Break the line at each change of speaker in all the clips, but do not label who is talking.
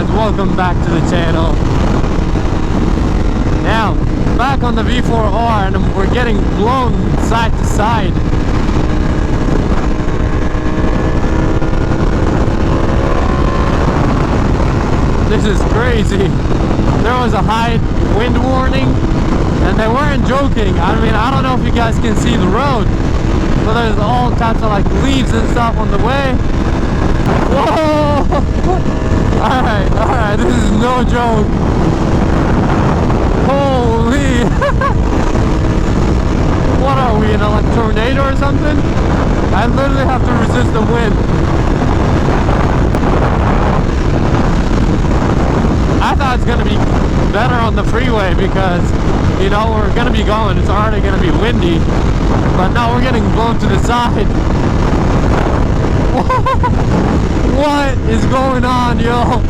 guys, welcome back to the channel. Now, back on the V4R, and we're getting blown side to side. This is crazy. There was a high wind warning, and they weren't joking. I mean, I don't know if you guys can see the road, but there's all types of like leaves and stuff on the way. Whoa! Alright, this is no joke. Holy! What are we, in a like tornado or something? I literally have to resist the wind. I thought it's gonna be better on the freeway because, you know, we're gonna be going, it's already gonna be windy. But now we're getting blown to the side. What is going on, yo?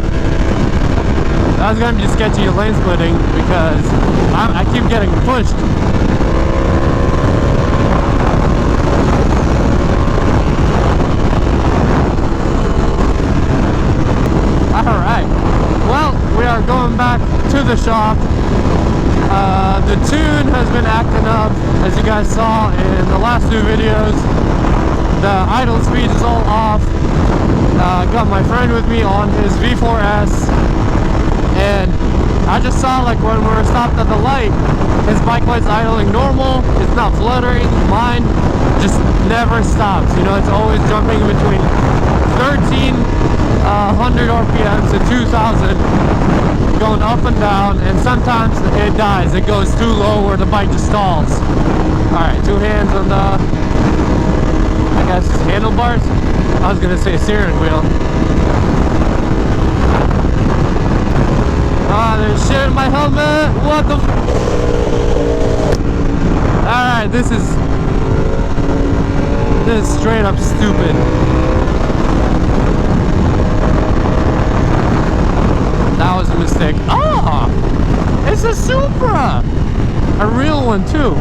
That's gonna be sketchy lane splitting because I keep getting pushed. Alright, well, we are going back to the shop. The tune has been acting up, as you guys saw in the last two videos. The idle speed is all off. Got my friend with me on his V4S, and I just saw, like, when we were stopped at the light, his bike was idling normal, it's not fluttering. Mine just never stops, you know, it's always jumping between 1300 RPMs to 2000, going up and down, and sometimes it dies, it goes too low where the bike just stalls. Alright, two hands on the, I guess, handlebars. I was gonna say steering wheel. Ah, there's shit in my helmet. What the? Alright, this is straight up stupid. That was a mistake. Oh, it's a Supra, a real one too.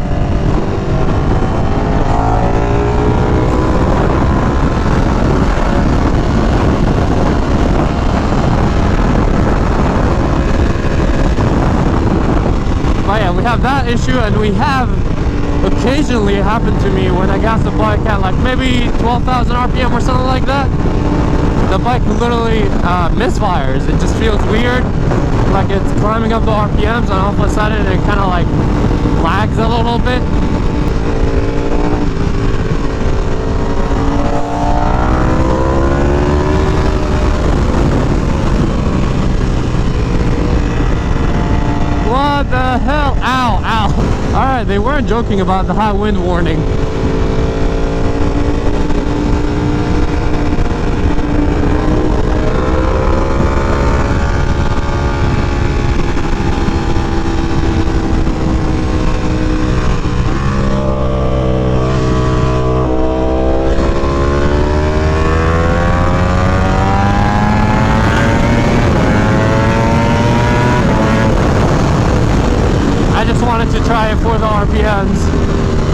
But yeah, we have that issue, and we have occasionally, it happened to me when I gas the bike at like maybe 12,000 RPM or something like that. The bike literally misfires. It just feels weird, like it's climbing up the RPMs, and all of a sudden it kind of like lags a little bit. What the hell? Ow, ow. Alright, they weren't joking about the high wind warning. To try it for the RPMs,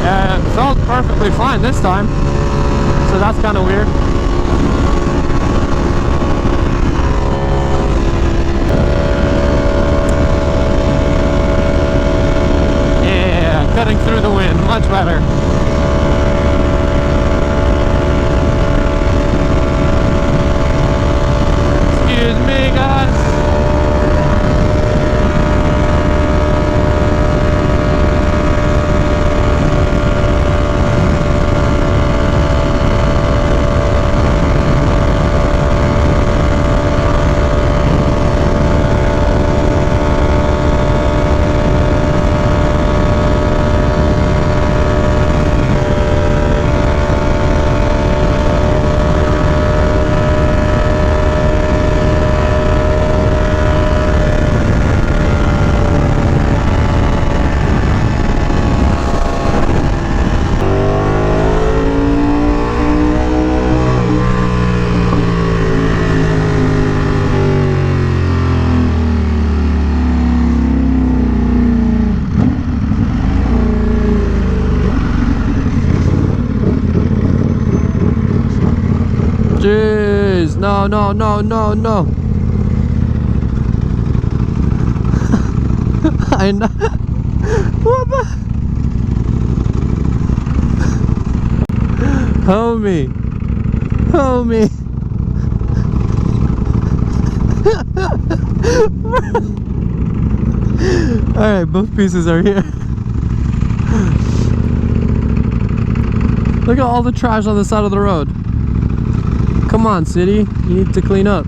and it felt perfectly fine this time, so that's kind of weird. Yeah, cutting through the wind, much better. Excuse me, guys. Jeez, no. I know. What the? Homie. Homie. Alright, both pieces are here. Look at all the trash on the side of the road. Come on, city. You need to clean up.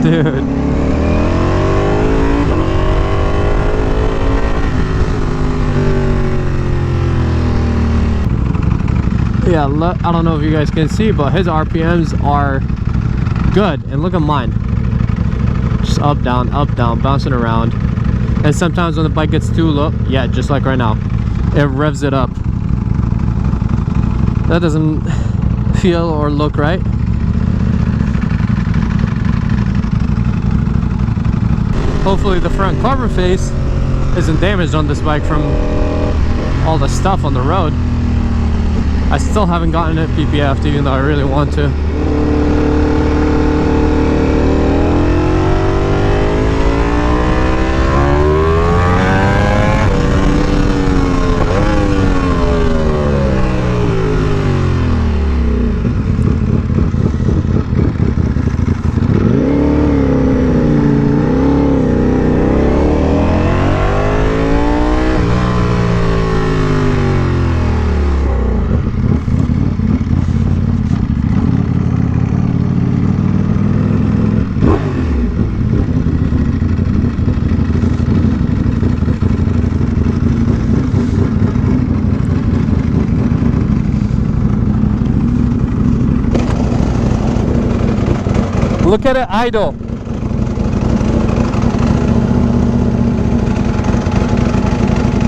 Dude. Yeah, look, I don't know if you guys can see, but his RPMs are good. And look at mine. Just up, down, bouncing around. And sometimes when the bike gets too low, yeah, just like right now, it revs it up. That doesn't feel or look right. Hopefully the front carbon face isn't damaged on this bike from all the stuff on the road. I still haven't gotten it PPF'd, even though I really want to. Look at it idle.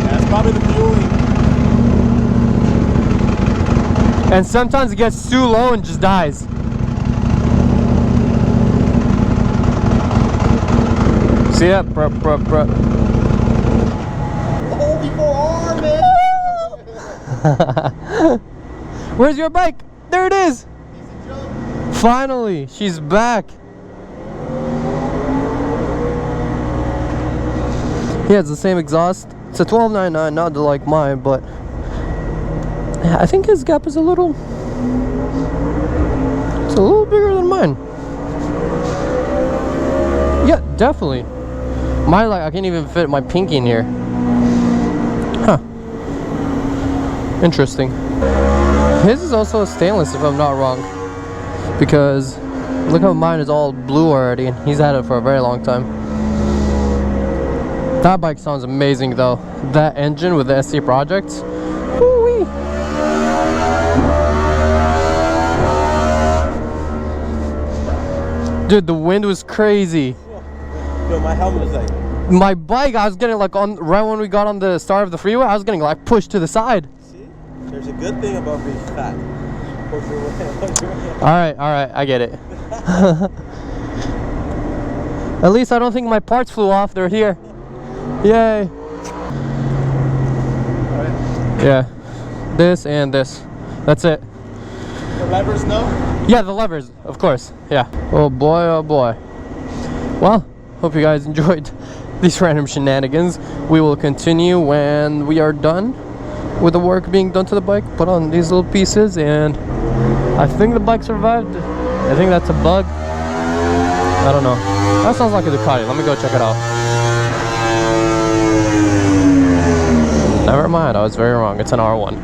That's probably the fueling.
And sometimes it gets too low and just dies. See that?
Oh, V4R, man!
Where's your bike? There it is! Finally, she's back. Yeah, it's the same exhaust. It's a 1299, not like mine, but I think his gap is it's a little bigger than mine. Yeah, definitely. Mine, like, I can't even fit my pinky in here. Huh. Interesting. His is also stainless, if I'm not wrong. Because look how mine is all blue already, and he's had it for a very long time. That bike sounds amazing though. That engine with the SC Projects. Woo-wee. Dude, the wind was crazy.
Yo, my helmet is like...
My bike, I was getting like on, right when we got on the start of the freeway, I was getting like pushed to the side.
See? There's a good thing about being fat.
Alright, I get it. At least I don't think my parts flew off, they're here. Yay.
Alright.
Yeah. This and this. That's it.
The levers, no?
Yeah, the levers, of course. Yeah. Oh boy, oh boy. Well, hope you guys enjoyed these random shenanigans. We will continue when we are done with the work being done to the bike. Put on these little pieces, and I think the bike survived. I think that's a bug. I don't know. That sounds like a Ducati. Let me go check it out. Never mind, I was very wrong. It's an R1.